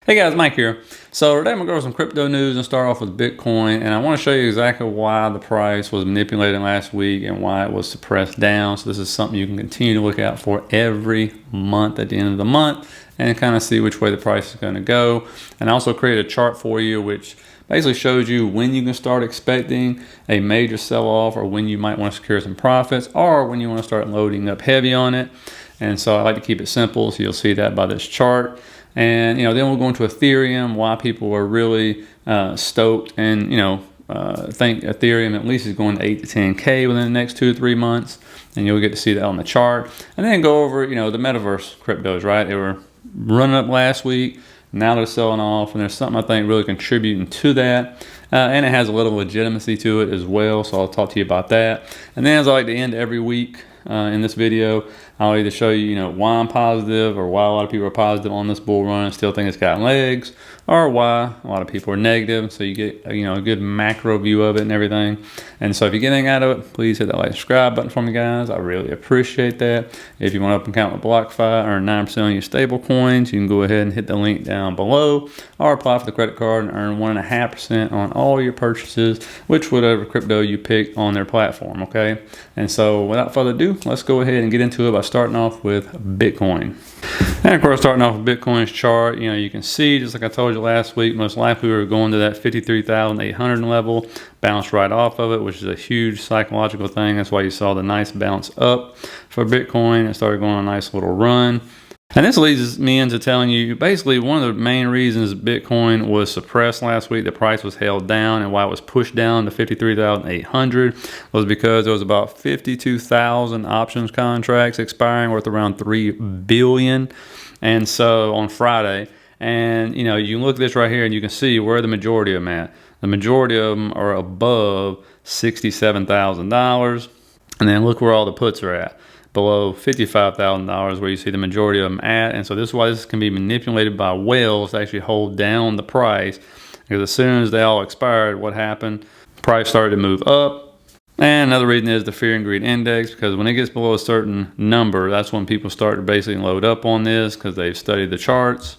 Hey guys, Mike here. So today I'm going to go over some crypto news and start off with Bitcoin. And I want to show you exactly why the price was manipulated last week and why it was suppressed down. So this is something you can continue to look out for every month at the end of the month and kind of see which way the price is going to go. And I also created a chart for you which basically shows you when you can start expecting a major sell-off or when you might want to secure some profits or when you want to start loading up heavy on it. And so I like to keep it simple, so you'll see that by this chart. And then we'll go into Ethereum, why people are really stoked and think Ethereum at least is going to 8 to 10K within the next 2 to 3 months, and you'll get to see that on the chart. And then go over the Metaverse cryptos, right? They were running up last week, now they're selling off, and there's something I think really contributing to that. And it has a little legitimacy to it as well, so I'll talk to you about that. And then as I like to end every week in this video, I'll either show you, why I'm positive or why a lot of people are positive on this bull run and still think it's got legs, or why a lot of people are negative, so you get a good macro view of it and everything. And so if you get anything out of it, please hit that like subscribe button for me, guys. I really appreciate that. If you want to open account with BlockFi, earn 9% on your Stablecoins, you can go ahead and hit the link down below, or apply for the credit card and earn 1.5% on all your purchases, which whatever crypto you pick on their platform. Okay, and so without further ado, let's go ahead and get into it by starting off with Bitcoin. And of course, starting off with Bitcoin's chart, you can see, just like I told you last week, most likely we were going to that 53,800 level, bounced right off of it, which is a huge psychological thing. That's why you saw the nice bounce up for Bitcoin. It started going on a nice little run. And this leads me into telling you basically one of the main reasons Bitcoin was suppressed last week, the price was held down, and why it was pushed down to 53,800 was because there was about 52,000 options contracts expiring worth around 3 billion. And so on Friday, and you look at this right here and you can see where the majority of them at. The majority of them are above $67,000. And then look where all the puts are at, below $55,000, where you see the majority of them at. And so this is why this can be manipulated by whales to actually hold down the price, because as soon as they all expired, what happened? Price started to move up. And another reason is the fear and greed index, because when it gets below a certain number, that's when people start to basically load up on this because they've studied the charts.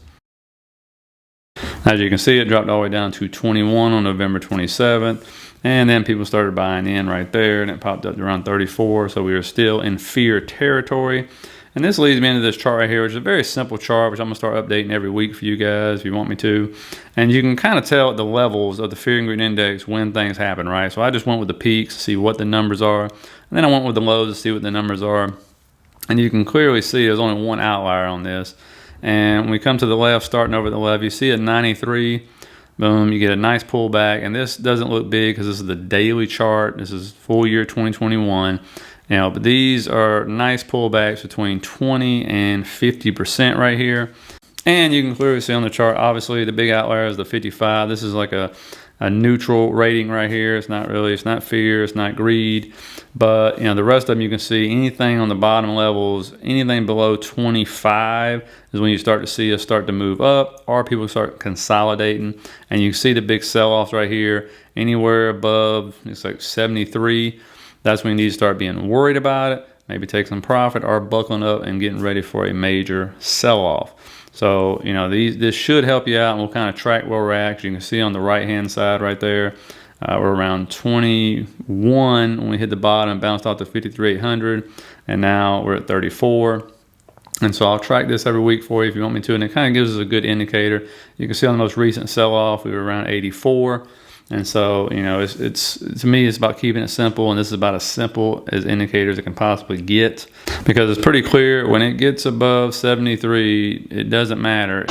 As you can see, it dropped all the way down to 21 on November 27th. And then people started buying in right there, and it popped up to around 34. So we were still in fear territory. And this leads me into this chart right here, which is a very simple chart, which I'm going to start updating every week for you guys if you want me to. And you can kind of tell at the levels of the fear and greed index when things happen, right? So I just went with the peaks to see what the numbers are. And then I went with the lows to see what the numbers are. And you can clearly see there's only one outlier on this. And when we come to the left, starting over the left, you see a 93. Boom, you get a nice pullback, and this doesn't look big because this is the daily chart. This is full year 2021. But these are nice pullbacks between 20 and 50% right here. And you can clearly see on the chart, obviously the big outlier is the 55. This is like a neutral rating right here. It's not fear, it's not greed. But the rest of them, you can see anything on the bottom levels, anything below 25 is when you start to see us start to move up, or people start consolidating. And you see the big sell-offs right here. Anywhere above, it's like 73, that's when you need to start being worried about it, maybe take some profit, or buckling up and getting ready for a major sell-off. So, this should help you out, and we'll kind of track where we're at. You can see on the right-hand side right there, we're around 21 when we hit the bottom, bounced off to 53,800, and now we're at 34. And so I'll track this every week for you if you want me to, and it kind of gives us a good indicator. You can see on the most recent sell-off, we were around 84. And so, it's to me, it's about keeping it simple, and this is about as simple as indicators it can possibly get, because it's pretty clear when it gets above 73, it doesn't matter.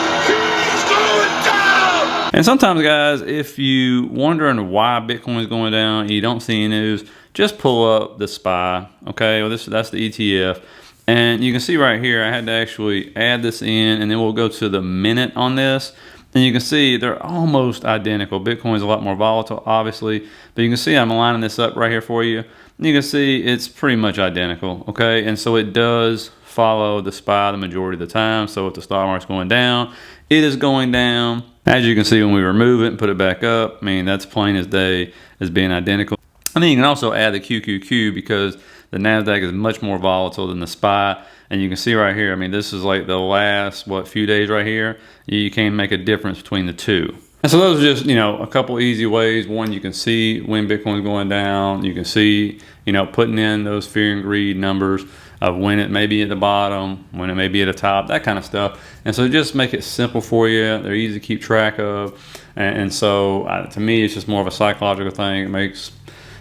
And sometimes, guys, if you wondering why Bitcoin is going down and you don't see any news, just pull up the SPY. Okay, well, that's the ETF. And you can see right here, I had to actually add this in, and then we'll go to the minute on this. And you can see they're almost identical. Bitcoin is a lot more volatile, obviously, but you can see I'm lining this up right here for you. And you can see it's pretty much identical, okay? And so it does follow the SPY the majority of the time. So if the stock market's going down, it is going down. As you can see, when we remove it and put it back up, that's plain as day as being identical. And then you can also add the QQQ, because the NASDAQ is much more volatile than the SPY. And you can see right here, I mean, this is like the last, few days right here. You can't make a difference between the two. And so those are just, a couple easy ways. One, you can see when Bitcoin's going down. You can see, putting in those fear and greed numbers of when it may be at the bottom, when it may be at the top, that kind of stuff. And so just make it simple for you. They're easy to keep track of. And so to me, it's just more of a psychological thing. It makes,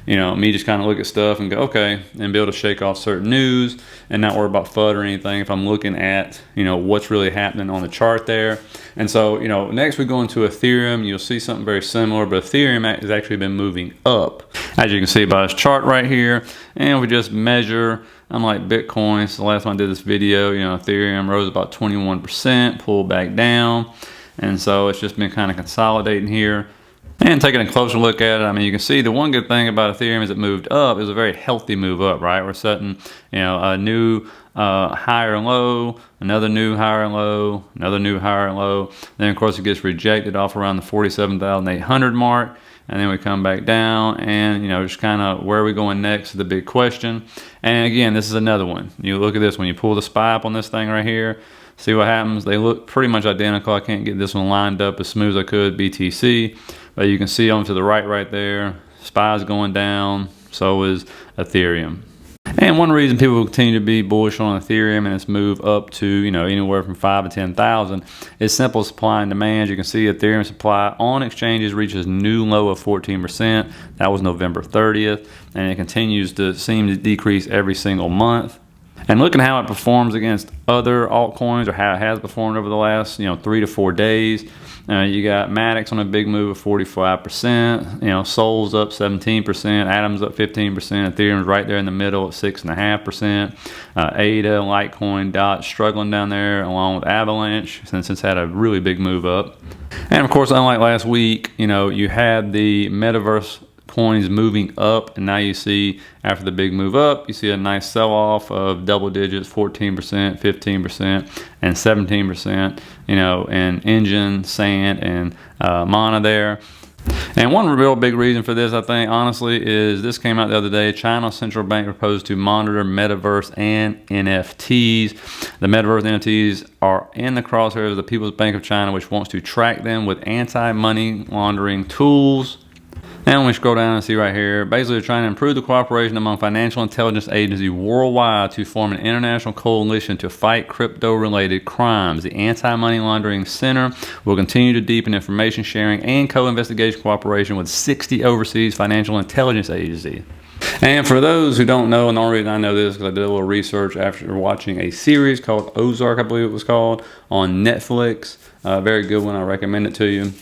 me just kind of look at stuff and go, okay, and be able to shake off certain news and not worry about FUD or anything if I'm looking at, what's really happening on the chart there. And so, next we go into Ethereum. You'll see something very similar, but Ethereum has actually been moving up, as you can see by this chart right here. And we just measure, unlike Bitcoin, so the last time I did this video, Ethereum rose about 21%, pulled back down. And so it's just been kind of consolidating here. And taking a closer look at it, I mean, you can see the one good thing about Ethereum is it moved up. It was a very healthy move up, right? We're setting, a new higher and low, another new higher and low, another new higher and low. Then, of course, it gets rejected off around the 47,800 mark. And then we come back down and, just kind of where are we going next is the big question. And again, this is another one. You look at this, when you pull the SPY up on this thing right here, see what happens. They look pretty much identical. I can't get this one lined up as smooth as I could, BTC. But you can see on to the right there, SPY is going down, so is Ethereum. And one reason people will continue to be bullish on Ethereum and its move up to, anywhere from 5 to 10,000 is simple supply and demand. You can see Ethereum supply on exchanges reaches new low of 14%. That was November 30th, and it continues to seem to decrease every single month. And looking how it performs against other altcoins, or how it has performed over the last 3 to 4 days, you got Maddox on a big move of 45%, Sol's up 17%, Atom's up 15%, Ethereum's right there in the middle at 6.5%, ADA, Litecoin, DOT struggling down there along with Avalanche since it's had a really big move up. And of course, unlike last week, you had the Metaverse coins moving up, and now you see after the big move up, you see a nice sell-off of double digits, 14%, 15%, and 17%, and Engine, Sand, and Mana there. And one real big reason for this, I think, honestly, is this came out the other day. China's central bank proposed to monitor Metaverse and NFTs. The Metaverse NFTs are in the crosshairs of the People's Bank of China, which wants to track them with anti-money laundering tools. And when we scroll down and see right here, basically they're trying to improve the cooperation among financial intelligence agencies worldwide to form an international coalition to fight crypto-related crimes. The Anti-Money Laundering Center will continue to deepen information sharing and co-investigation cooperation with 60 overseas financial intelligence agencies. And for those who don't know, and the only reason I know this is because I did a little research after watching a series called Ozark, I believe it was called, on Netflix. Very good one. I recommend it to you.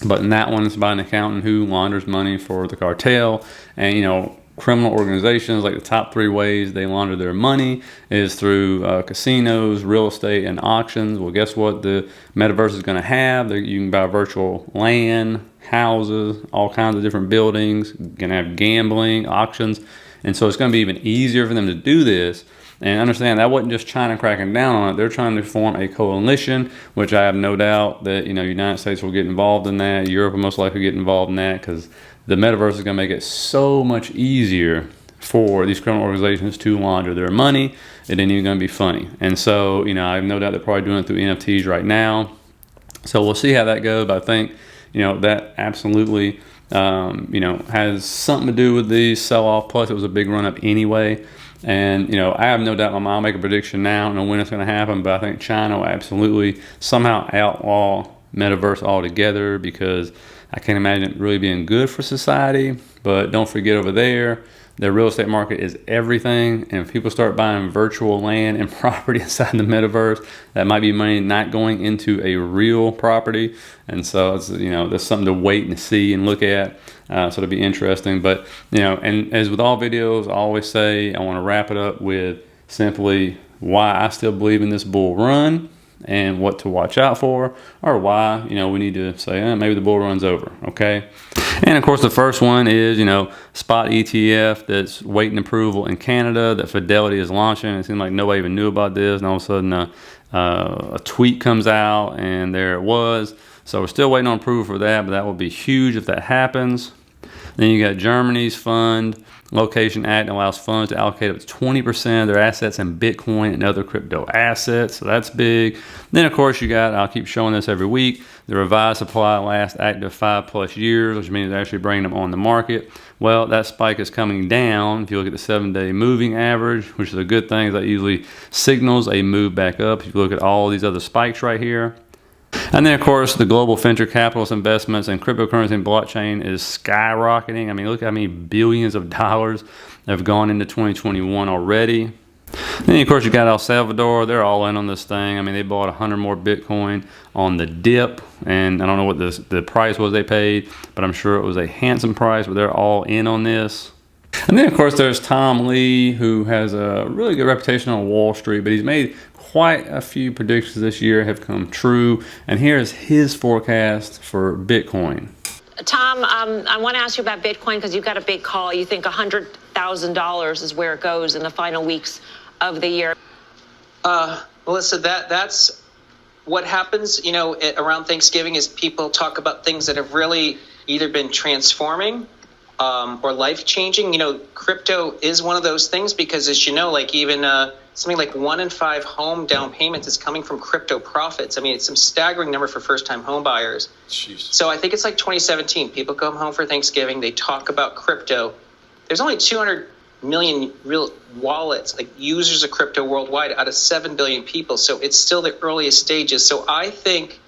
But in that one, it's about an accountant who launders money for the cartel. And, criminal organizations, like the top 3 ways they launder their money is through casinos, real estate, and auctions. Well, guess what the Metaverse is going to have? You can buy virtual land, houses, all kinds of different buildings. You're going to have gambling, auctions. And so it's going to be even easier for them to do this. And understand that wasn't just China cracking down on it. They're trying to form a coalition, which I have no doubt that, United States will get involved in that. Europe will most likely get involved in that, because the Metaverse is going to make it so much easier for these criminal organizations to launder their money. It ain't even going to be funny. And so, I have no doubt they're probably doing it through NFTs right now. So we'll see how that goes. But I think, that absolutely, has something to do with the sell-off. Plus, it was a big run-up anyway. And, I have no doubt in my mind, I'll make a prediction now. I don't know when it's going to happen, but I think China will absolutely somehow outlaw Metaverse altogether, because I can't imagine it really being good for society. But don't forget, over there, the real estate market is everything. And if people start buying virtual land and property inside the Metaverse, that might be money not going into a real property. And so it's, there's something to wait and see and look at. So it'll be interesting. But, and as with all videos, I always say I want to wrap it up with simply why I still believe in this bull run and what to watch out for, or why, we need to say, maybe the bull run's over, okay? And of course, the first one is, spot ETF that's waiting approval in Canada that Fidelity is launching. It seemed like nobody even knew about this, and all of a sudden a tweet comes out, and there it was. So we're still waiting on approval for that, but that will be huge if that happens. Then you got Germany's Fund Location Act allows funds to allocate up to 20% of their assets in Bitcoin and other crypto assets. So that's big. Then, of course, you got, I'll keep showing this every week, the revised supply lasts active 5+ years, which means they're actually bringing them on the market. Well, that spike is coming down. If you look at the 7-day moving average, which is a good thing, that usually signals a move back up. If you look at all these other spikes right here. And then, of course, the global venture capitalist investments in cryptocurrency and blockchain is skyrocketing. I mean, look how many billions of dollars have gone into 2021 already. Then, of course, you got El Salvador. They're all in on this thing. I mean, they bought 100 more Bitcoin on the dip. And I don't know what the price was they paid, but I'm sure it was a handsome price, but they're all in on this. And then, of course, there's Tom Lee, who has a really good reputation on Wall Street, but he's made quite a few predictions this year have come true. And here's his forecast for Bitcoin. Tom, I want to ask you about Bitcoin because you've got a big call. You think $100,000 is where it goes in the final weeks of the year. Melissa, that's what happens, around Thanksgiving is people talk about things that have really either been transforming or life-changing. Crypto is one of those things because, as you know, like even something like 1 in 5 home down payments is coming from crypto profits. I mean, it's some staggering number for first-time home buyers. Jeez. So I think it's like 2017. People come home for Thanksgiving. They talk about crypto. There's only 200 million real wallets, like users of crypto worldwide out of 7 billion people. So it's still the earliest stages. So I think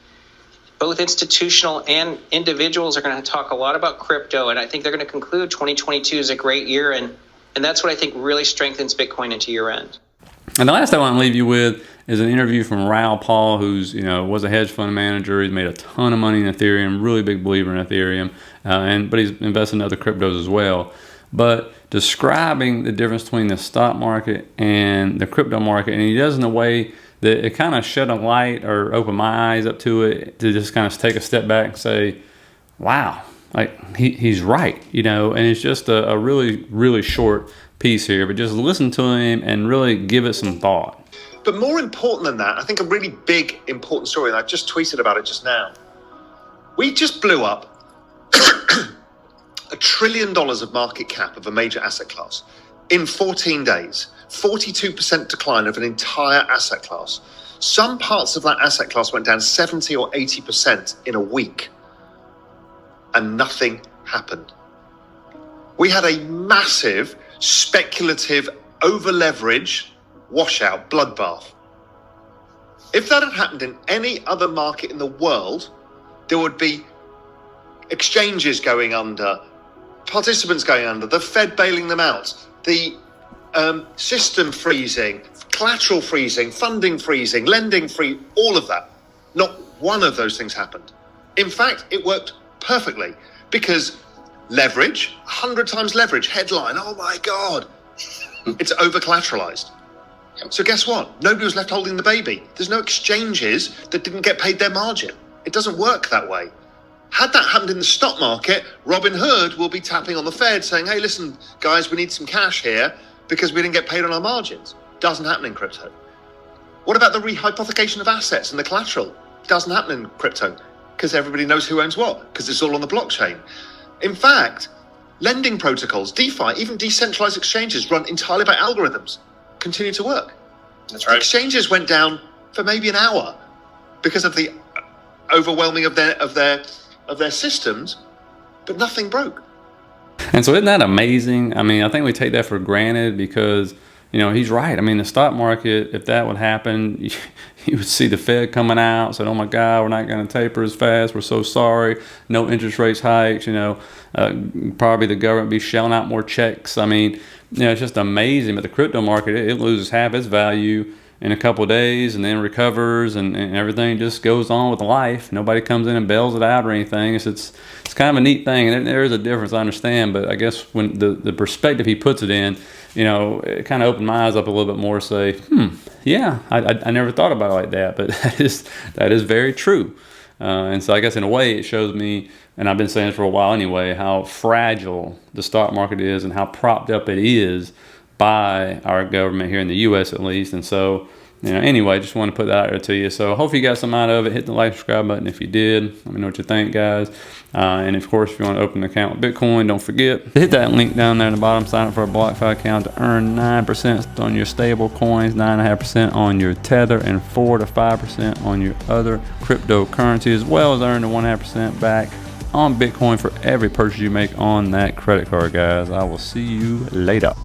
both institutional and individuals are going to talk a lot about crypto. And I think they're going to conclude 2022 is a great year. And that's what I think really strengthens Bitcoin into year end. And the last I want to leave you with is an interview from Raoul Pal, who's was a hedge fund manager. He's made a ton of money in Ethereum, really big believer in Ethereum, but he's invested in other cryptos as well. But describing the difference between the stock market and the crypto market, and he does in a way that it kind of shed a light or opened my eyes up to it to just kind of take a step back and say, wow, like he's right, and it's just a really, really short piece here, but just listen to him and really give it some thought. But more important than that, I think a really big, important story, and I just tweeted about it just now. We just blew up $1 trillion of market cap of a major asset class in 14 days, 42% decline of an entire asset class. Some parts of that asset class went down 70 or 80% in a week, and nothing happened. We had a massive speculative over-leverage washout bloodbath. If that had happened in any other market in the world, there would be exchanges going under, participants going under, the Fed bailing them out, the system freezing, collateral freezing, funding freezing, lending free, all of that. Not one of those things happened. In fact, it worked perfectly because leverage, 100 times leverage, headline, oh my God, it's over collateralized. So guess what? Nobody was left holding the baby. There's no exchanges that didn't get paid their margin. It doesn't work that way. Had that happened in the stock market, Robin Hood will be tapping on the Fed saying, hey, listen, guys, we need some cash here because we didn't get paid on our margins. Doesn't happen in crypto. What about the rehypothecation of assets and the collateral? Doesn't happen in crypto because everybody knows who owns what because it's all on the blockchain. In fact, lending protocols, DeFi, even decentralized exchanges run entirely by algorithms, continue to work. That's right. Exchanges went down for maybe an hour because of the overwhelming of their systems, but nothing broke. And so isn't that amazing? I mean, I think we take that for granted because, he's right. I mean, the stock market, if that would happen, you would see the Fed coming out saying, oh my God, we're not going to taper as fast. We're so sorry. No interest rates hikes, probably the government be shelling out more checks. I mean, it's just amazing. But the crypto market, it loses half its value in a couple of days and then recovers and everything just goes on with life. Nobody comes in and bails it out or anything. It's kind of a neat thing. And there is a difference, I understand. But I guess when the perspective he puts it in, it kind of opened my eyes up a little bit more to say, yeah, I never thought about it like that. But that is very true. And so I guess in a way it shows me, and I've been saying this for a while anyway, how fragile the stock market is and how propped up it is by our government here in the U.S. at least. And so, Anyway, just want to put that out there to you. So hopefully you got some out of it. Hit the like, subscribe button if you did. Let me know what you think, guys. And of course, if you want to open an account with Bitcoin, don't forget to hit that link down there in the bottom. Sign up for a BlockFi account to earn 9% on your stable coins, 9.5% on your Tether, and 4 to 5% on your other cryptocurrency, as well as earn the 1.5% back on Bitcoin for every purchase you make on that credit card, guys. I will see you later.